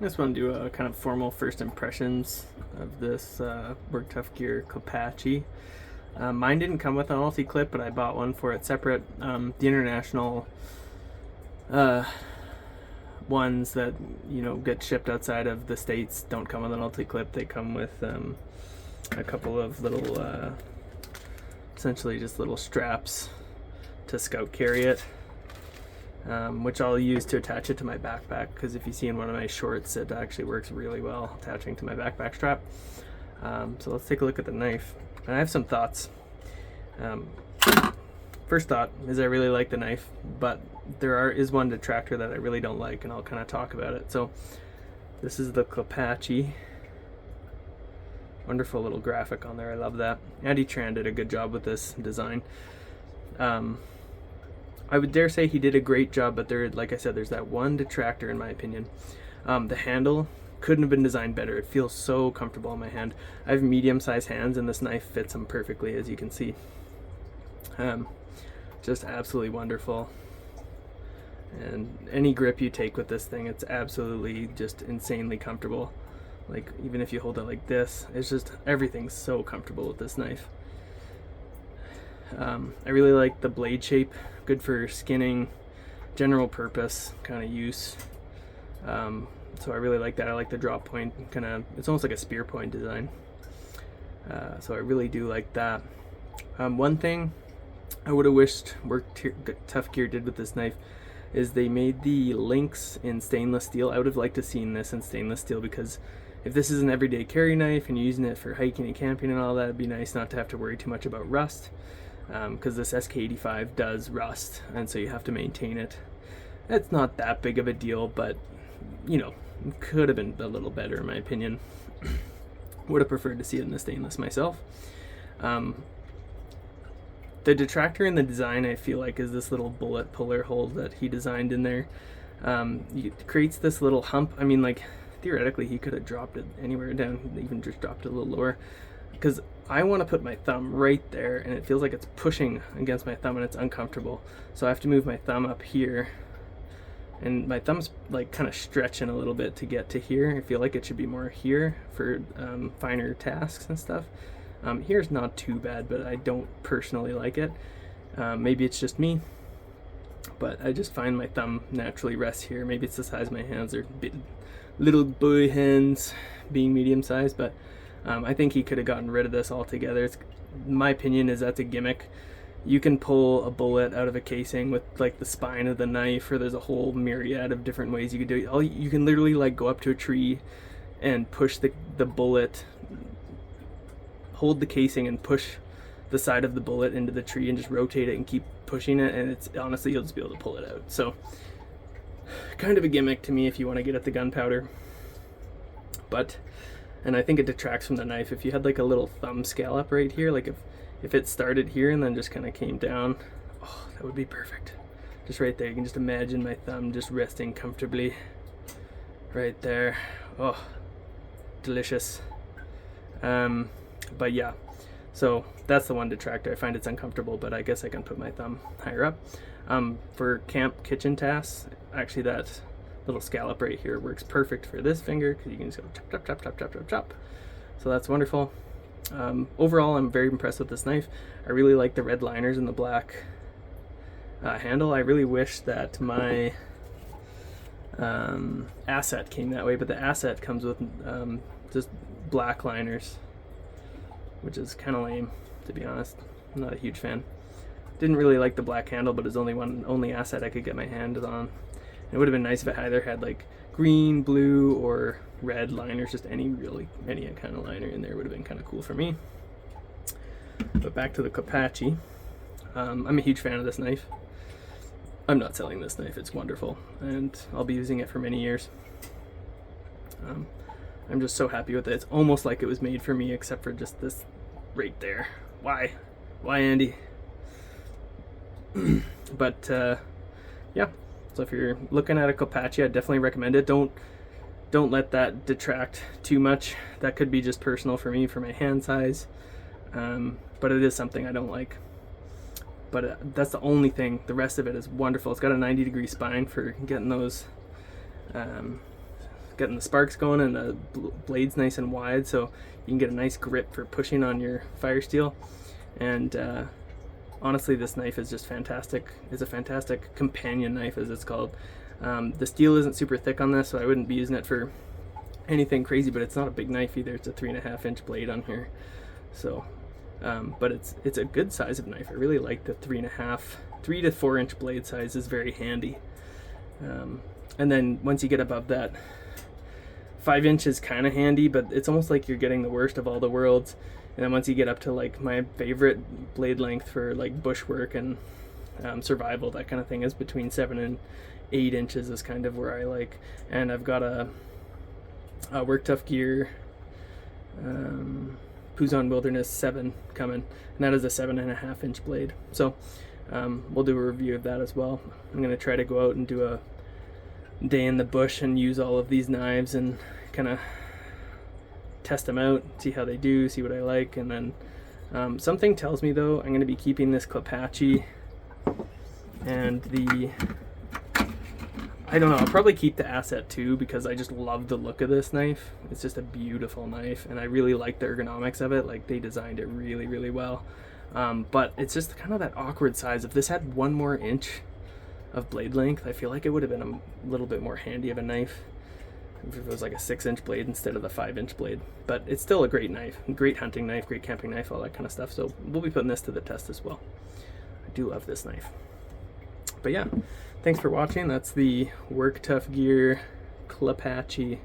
I just want to do a kind of formal first impressions of this Work Tough Gear Klapatche. Mine didn't come with an ulti clip, but I bought one for it separate. The international ones that get shipped outside of the States don't come with an ulti clip. They come with a couple of little, essentially just little straps to scout carry it. Which I'll use to attach it to my backpack, because if you see in one of my shorts, it actually works really well attaching to my backpack strap. So let's take a look at the knife. And I have some thoughts. First thought is I really like the knife, but there is one detractor that I really don't like, and I'll kind of talk about it. So this is the Klapatche. Wonderful little graphic on there, I love that. Andy Tran did a good job with this design. I would dare say he did a great job, but like I said, there's that one detractor in my opinion. The handle couldn't have been designed better. It feels so comfortable in my hand. I have medium-sized hands, and this knife fits them perfectly, as you can see. Just absolutely wonderful. And any grip you take with this thing, it's absolutely just insanely comfortable. Like, even if you hold it like this, it's just, everything's so comfortable with this knife. I really like the blade shape, good for skinning, general purpose kind of use. So I really like that. I like the drop point, kind of, it's almost like a spear point design. So I really do like that. One thing I would have wished Tough Gear did with this knife is they made the links in stainless steel. I would have liked to seen this in stainless steel, because if this is an everyday carry knife and you're using it for hiking and camping and all that, it'd be nice not to have to worry too much about rust. Because this SK85 does rust, and so you have to maintain it. It's not that big of a deal, but could have been a little better in my opinion. Would have preferred to see it in the stainless myself. The detractor in the design, I feel like, is this little bullet puller hole that he designed in there. It creates this little hump. I mean, like, theoretically he could have dropped it anywhere down, even just dropped it a little lower, because I want to put my thumb right there, and it feels like it's pushing against my thumb, and it's uncomfortable. So I have to move my thumb up here, and my thumb's like kind of stretching a little bit to get to here. I feel like it should be more here for finer tasks and stuff. Here's not too bad, but I don't personally like it. Maybe it's just me, but I just find my thumb naturally rests here. Maybe it's the size of my hands. They're little boy hands, being medium sized, but I think he could have gotten rid of this altogether. My opinion is that's a gimmick. You can pull a bullet out of a casing with like the spine of the knife, or there's a whole myriad of different ways you could do it. You can literally like go up to a tree and push the bullet, hold the casing and push the side of the bullet into the tree and just rotate it and keep pushing it, and it's honestly, you'll just be able to pull it out. So kind of a gimmick to me if you want to get at the gunpowder, and I think it detracts from the knife. If you had like a little thumb scallop right here, like if it started here and then just kind of came down, oh, that would be perfect. Just right there, you can just imagine my thumb just resting comfortably right there. Oh, delicious. But yeah, so that's the one detractor. I find it's uncomfortable, but I guess I can put my thumb higher up. For camp kitchen tasks, actually that little scallop right here works perfect for this finger, because you can just go chop, chop, chop, chop, chop, chop, chop. So that's wonderful. Overall, I'm very impressed with this knife. I really like the red liners and the black handle. I really wish that my asset came that way, but the asset comes with just black liners, which is kind of lame, to be honest. I'm not a huge fan. Didn't really like the black handle, but it's only asset I could get my hands on. It would have been nice if it either had like green, blue, or red liners. Just any kind of liner in there would have been kind of cool for me. But back to the Klapatche. I'm a huge fan of this knife. I'm not selling this knife. It's wonderful, and I'll be using it for many years. I'm just so happy with it. It's almost like it was made for me, except for just this right there. Why Andy? But yeah, so if you're looking at a Klapatche, I definitely recommend it. Don't let that detract too much. That could be just personal for me, for my hand size, but it is something I don't like. But that's the only thing. The rest of it is wonderful. It's got a 90-degree spine for getting those getting the sparks going, and the blade's nice and wide, so you can get a nice grip for pushing on your fire steel. And honestly, this knife is just fantastic. It's a fantastic companion knife, as it's called. The steel isn't super thick on this, so I wouldn't be using it for anything crazy, but it's not a big knife either. It's a 3.5 inch blade on here, so but it's a good size of knife. I really like the 3 to 4 inch blade size is very handy. And then once you get above that, 5 inch is kind of handy, but it's almost like you're getting the worst of all the worlds. And then once you get up to like my favorite blade length for like bushwork and survival, that kind of thing, is between 7 and 8 inches is kind of where I like. And I've got a Work Tuff Gear Puzon Wilderness 7 coming, and that is a 7.5 inch blade. So we'll do a review of that as well. I'm going to try to go out and do a day in the bush and use all of these knives and kind of test them out, see how they do, see what I like. And then something tells me though I'm going to be keeping this Klapatche and the, I don't know, I'll probably keep the Asset too, because I just love the look of this knife. It's just a beautiful knife, and I really like the ergonomics of it. Like, they designed it really, really well. But it's just kind of that awkward size. If this had 1 more inch of blade length, I feel like it would have been a little bit more handy of a knife if it was like a 6 inch blade instead of the 5 inch blade. But it's still a great knife, great hunting knife, great camping knife, all that kind of stuff. So we'll be putting this to the test as well. I do love this knife. But yeah, thanks for watching. That's the Work Tuff Gear Klapatche